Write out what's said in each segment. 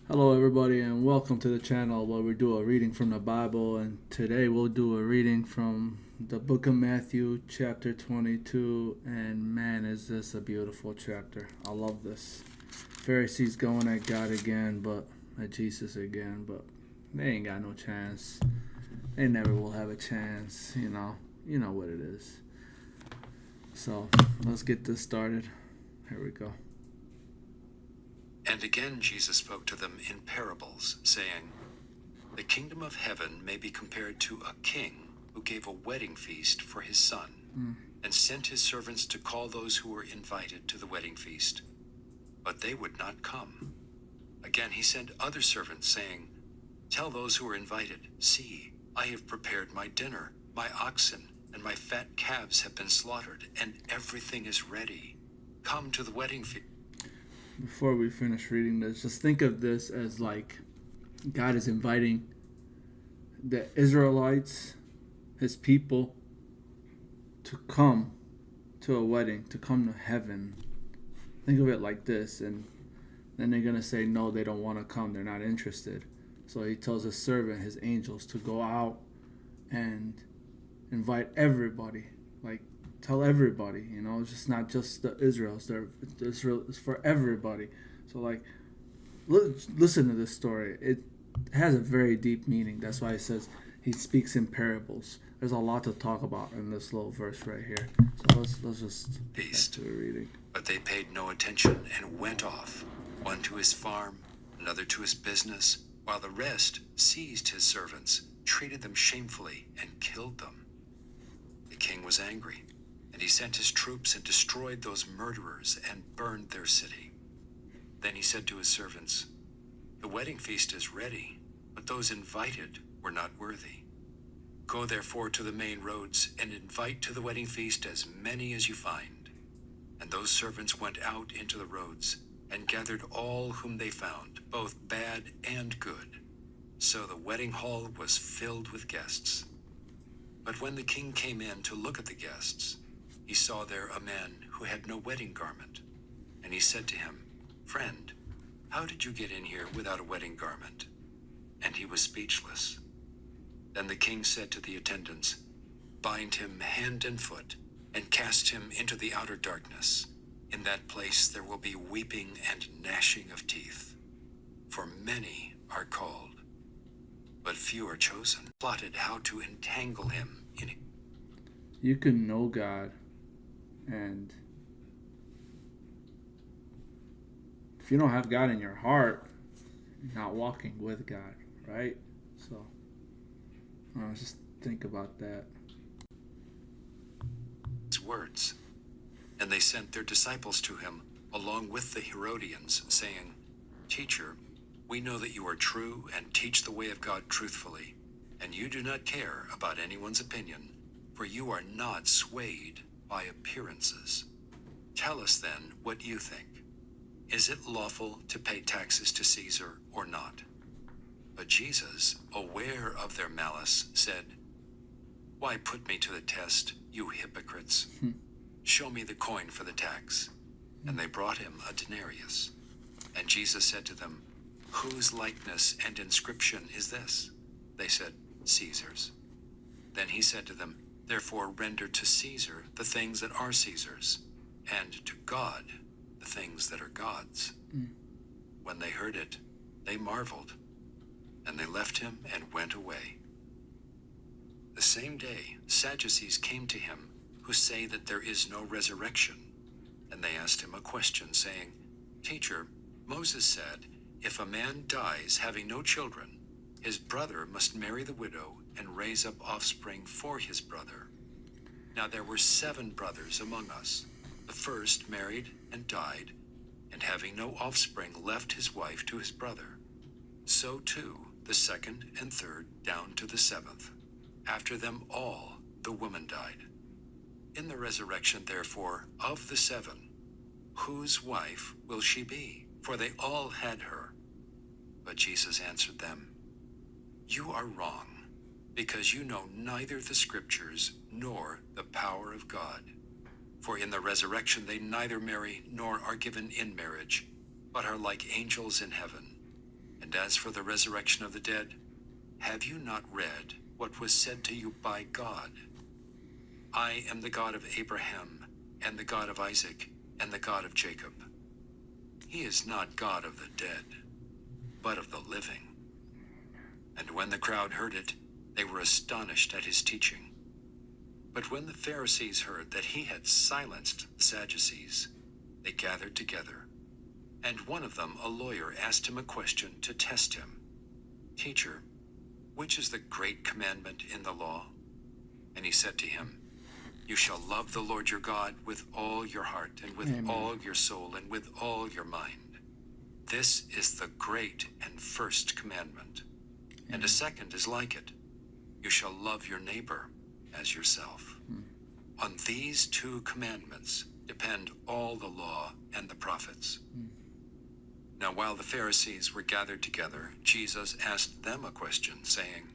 Hello, everybody, and welcome to the channel where we do a reading from the Bible. And today we'll do a reading from the book of Matthew, chapter 22. And man, is this a beautiful chapter! I love this. Pharisees going at God again, but at Jesus again, but they ain't got no chance. They never will have a chance, You know what it is. So let's get this started. Here we go. And again Jesus spoke to them in parables, saying, The kingdom of heaven may be compared to a king who gave a wedding feast for his son, and sent his servants to call those who were invited to the wedding feast. But they would not come. Again he sent other servants, saying, Tell those who are invited, See, I have prepared my dinner, my oxen and my fat calves have been slaughtered, and everything is ready. Come to the wedding feast. Before we finish reading this, just think of this as like God is inviting the Israelites, his people, to come to a wedding, to come to heaven. Think of it like this, and then they're going to say, no, they don't want to come, they're not interested. So he tells his servant, his angels, to go out and invite everybody. Like, tell everybody, it's just not just the Israels. Israel is for everybody. So, like, listen to this story. It has a very deep meaning. That's why it says he speaks in parables. There's a lot to talk about in this little verse right here. So let's just Feast. back to the reading. But they paid no attention and went off, one to his farm, another to his business, while the rest seized his servants, treated them shamefully, and killed them. The king was angry, and he sent his troops and destroyed those murderers and burned their city. Then he said to his servants, The wedding feast is ready, but those invited were not worthy. Go therefore to the main roads and invite to the wedding feast as many as you find. And those servants went out into the roads and gathered all whom they found, both bad and good. So the wedding hall was filled with guests. But when the king came in to look at the guests, he saw there a man who had no wedding garment. And he said to him, Friend, how did you get in here without a wedding garment? And he was speechless. Then the king said to the attendants, Bind him hand and foot, and cast him into the outer darkness. In that place there will be weeping and gnashing of teeth. For many are called, but few are chosen. Plotted how to entangle him in it. You can know God, and if you don't have God in your heart, you're not walking with God, right? So just think about that. Words. And they sent their disciples to him, along with the Herodians, saying, Teacher, we know that you are true and teach the way of God truthfully, and you do not care about anyone's opinion, for you are not swayed by appearances. Tell us then what you think. Is it lawful to pay taxes to Caesar or not? But Jesus, aware of their malice, said, Why put me to the test, you hypocrites? Show me the coin for the tax. And they brought him a denarius. And Jesus said to them, Whose likeness and inscription is this? They said, Caesar's. Then he said to them, Therefore render to Caesar the things that are Caesar's, and to God the things that are God's. When they heard it, they marveled, and they left him and went away. The same day, Sadducees came to him, who say that there is no resurrection. And they asked him a question, saying, Teacher, Moses said, if a man dies having no children, his brother must marry the widow and raise up offspring for his brother. Now there were 7 brothers among us. The first married and died, and having no offspring left his wife to his brother. So too the second and third down to the 7th. After them all, the woman died. In the resurrection, therefore, of the 7, whose wife will she be? For they all had her. But Jesus answered them, You are wrong, because you know neither the Scriptures nor the power of God. For in the resurrection they neither marry nor are given in marriage, but are like angels in heaven. And as for the resurrection of the dead, have you not read what was said to you by God? I am the God of Abraham, and the God of Isaac, and the God of Jacob. He is not God of the dead, but of the living. And when the crowd heard it, they were astonished at his teaching. But when the Pharisees heard that he had silenced the Sadducees, they gathered together. And one of them, a lawyer, asked him a question to test him. Teacher, which is the great commandment in the law? And he said to him, You shall love the Lord your God with all your heart, and with Amen. all your soul, and with all your mind. This is the great and first commandment. And a second is like it. You shall love your neighbor as yourself. On these two commandments depend all the law and the prophets. Now while the Pharisees were gathered together, Jesus asked them a question, saying,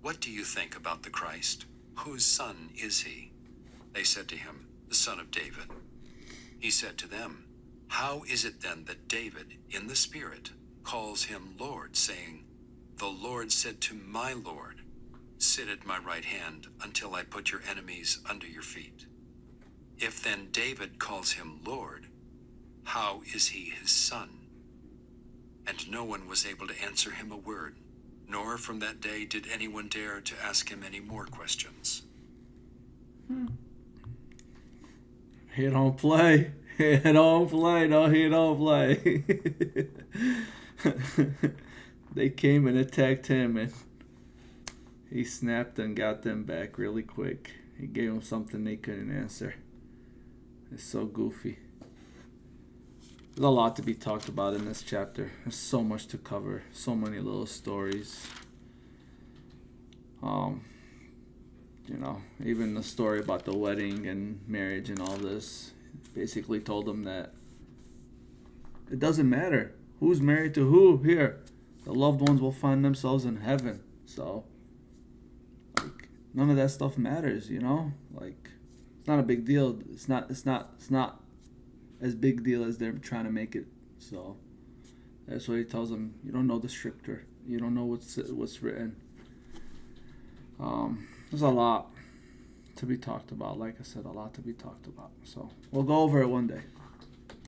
What do you think about the Christ? Whose son is he? They said to him, The son of David. He said to them, How is it then that David, in the Spirit, calls him Lord, saying, The Lord said to my Lord, Sit at my right hand until I put your enemies under your feet. If then David calls him Lord, how is he his son? And no one was able to answer him a word, nor from that day did anyone dare to ask him any more questions. He don't play. He don't play. No, he don't play. They came and attacked him, and he snapped and got them back really quick. He gave them something they couldn't answer. It's so goofy. There's a lot to be talked about in this chapter. There's so much to cover. So many little stories. Even the story about the wedding and marriage and all this basically told them that it doesn't matter who's married to who here. The loved ones will find themselves in heaven. So, none of that stuff matters, it's not a big deal. It's not as big deal as they're trying to make it. So that's what he tells them. You don't know the scripture. You don't know what's written. There's a lot to be talked about. Like I said, a lot to be talked about. So we'll go over it one day.